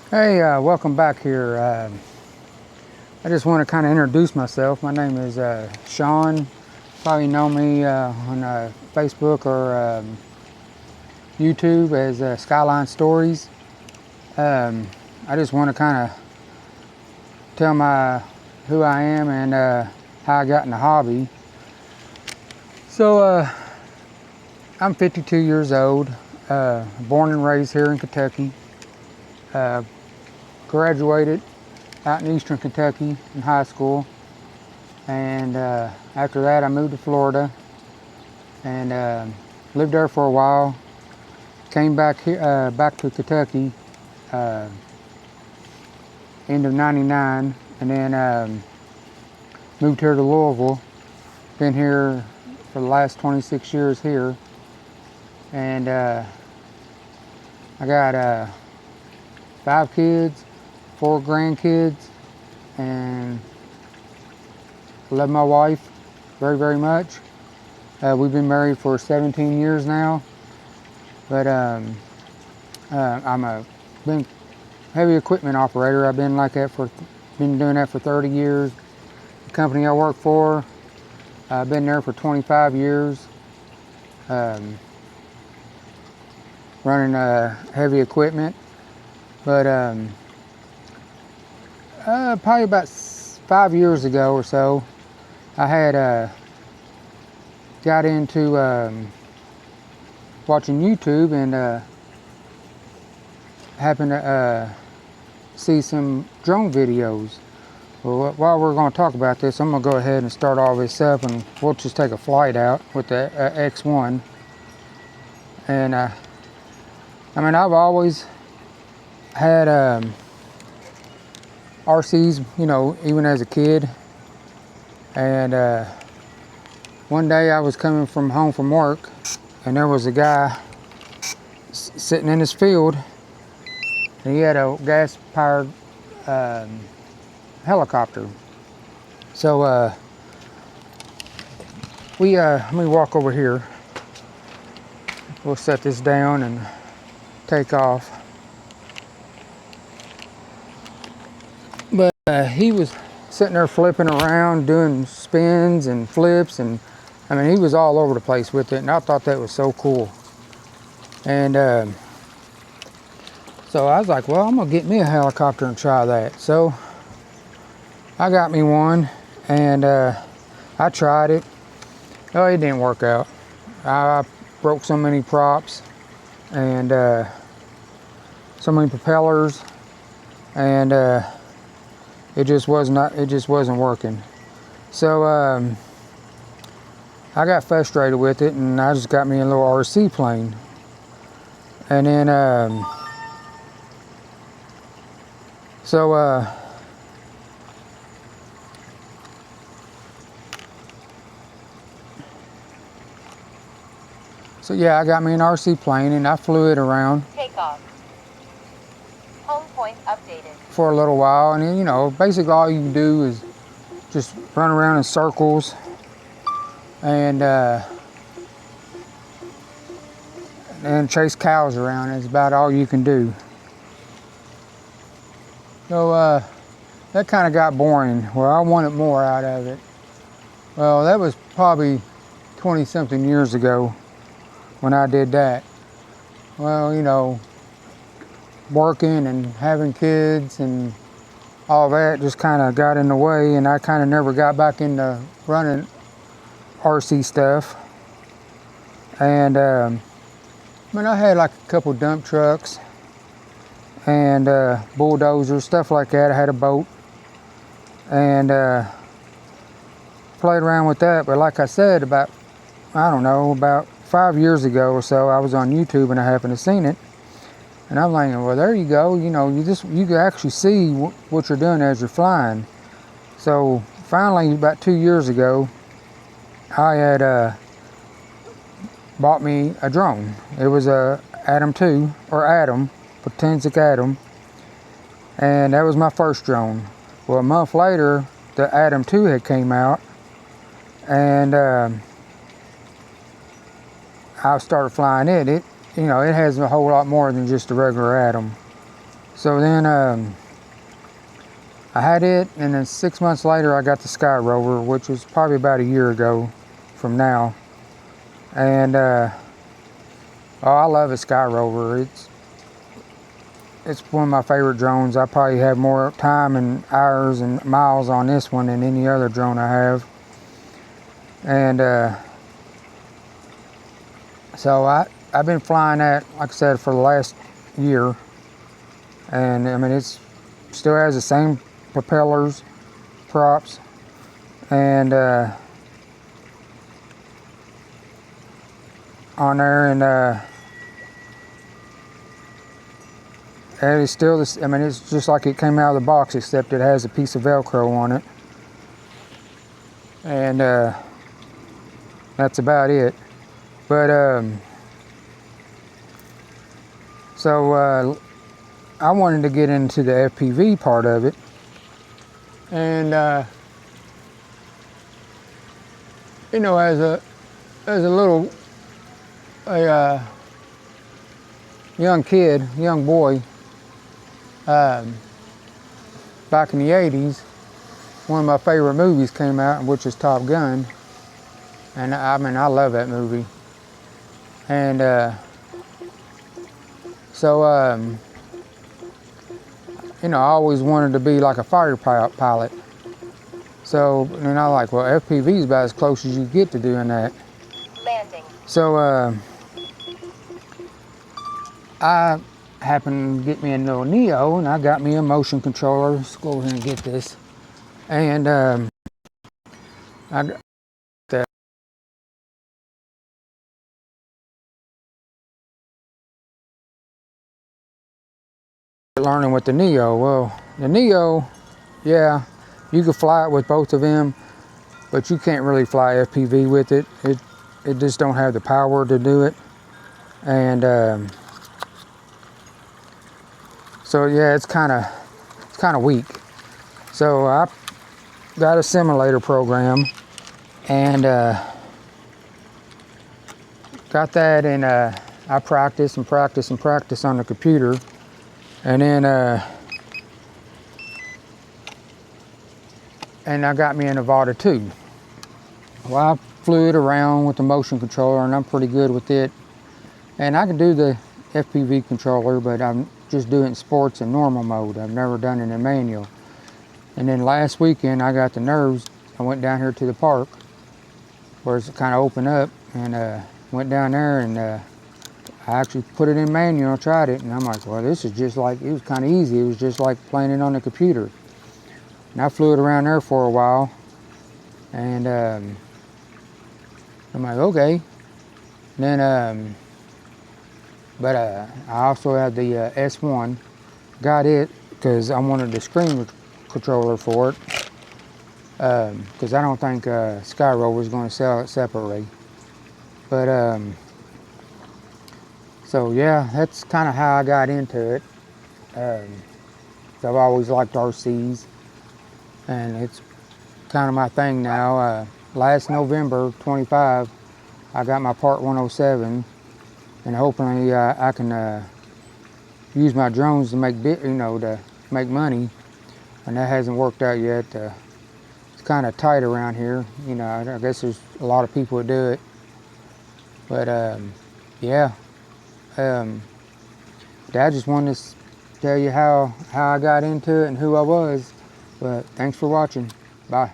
Hey, welcome back here. I just want to kind of introduce myself. My name is Sean. Probably know me on Facebook or YouTube as Skyline Stories. I just want to kind of tell who I am and how I got in the hobby. So I'm 52 years old, born and raised here in Kentucky. Graduated out in Eastern Kentucky in high school, and after that I moved to Florida and lived there for a while. Came back here, back to Kentucky, end of '99, and then moved here to Louisville. Been here for the last 26 years here, and I got 5 kids, 4 grandkids, and I love my wife very, very much. We've been married for 17 years now, but I'm been heavy equipment operator. I've been been doing that for 30 years. The company I work for, I've been there for 25 years, running heavy equipment. But probably about 5 years ago or so, I had got into watching YouTube and happened to see some drone videos. Well, while we're going to talk about this, I'm going to go ahead and start all this up, and we'll just take a flight out with the X1. And I mean, I've always had RCs, you know, even as a kid. And one day I was coming from home from work, and there was a guy sitting in his field, and he had a gas-powered helicopter. So let me walk over here. We'll set this down and take off. But he was sitting there flipping around, doing spins and flips, and I mean, he was all over the place with it, and I thought that was so cool. And so I was like, well, I'm gonna get me a helicopter and try that. So I got me one, and I tried it. Oh, it didn't work out. I broke so many props and so many propellers, and it just wasn't working. So I got frustrated with it, and I just got me a little RC plane. And then so yeah, I got me an RC plane, and I flew it around. Takeoff. Home point updated. For a little while, and then, you know, basically all you can do is just run around in circles and chase cows around. It's about all you can do. So that kind of got boring. Well, I wanted more out of it. Well, that was probably 20 something years ago when I did that. Well, you know, working and having kids and all that just kind of got in the way, and I kind of never got back into running RC stuff. And I mean, I had like a couple dump trucks and bulldozers, stuff like that. I had a boat and played around with that. But like I said, about 5 years ago or so, I was on YouTube and I happened to seen it. And I'm like, well, there you go. You know, you can actually see what you're doing as you're flying. So finally, about 2 years ago, I had bought me a drone. It was a Atom 2, or Atom, Potensic Atom. And that was my first drone. Well, a month later, the Atom 2 had came out, and I started flying it. It has a whole lot more than just a regular Atom. So then I had it, and then 6 months later I got the Sky Rover, which was probably about a year ago from now. And oh, I love a Sky Rover. It's one of my favorite drones. I probably have more time and hours and miles on this one than any other drone I have. And so I've been flying that, like I said, for the last year. And I mean, it's still has the same propellers, props, and on there, and it's still this. I mean, it's just like it came out of the box, except it has a piece of Velcro on it, and that's about it. But so I wanted to get into the FPV part of it, and you know, as a little young kid, young boy, back in the 80s, one of my favorite movies came out, which is Top Gun, and I mean, I love that movie. And so you know, I always wanted to be like a fighter pilot. So then I like, well, FPV is about as close as you get to doing that. Landing. So I happened to get me a little Neo, and I got me a motion controller. Let's go ahead and get this. And I got that. Learning with the Neo. Well, the Neo, yeah, you could fly it with both of them, but you can't really fly FPV with it. It just don't have the power to do it. And so yeah, it's kind of weak. So I got a simulator program, and got that, and I practice and practice and practice on the computer, and then and I got me a Nevada 2. Well, I flew it around with the motion controller, and I'm pretty good with it. And I can do the FPV controller, but I'm just doing sports in normal mode. I've never done it in manual. And then last weekend, I got the nerves. I went down here to the park, where it's kind of open up, and went down there, and I actually put it in manual, tried it, and I'm like, well, this is just like, it was kind of easy. It was just like playing it on the computer. And I flew it around there for a while, and I'm like, okay. Then, but I also had the S1, got it because I wanted the screen controller for it, because I don't think Sky Rover is going to sell it separately. But so yeah, that's kind of how I got into it. I've always liked RCs, and it's kind of my thing now. Last November 25, I got my Part 107, and hopefully I can use my drones to to make money. And that hasn't worked out yet. It's kind of tight around here. You know, I guess there's a lot of people that do it. But yeah, Dad just wanted to tell you how I got into it and who I was. But thanks for watching. Bye.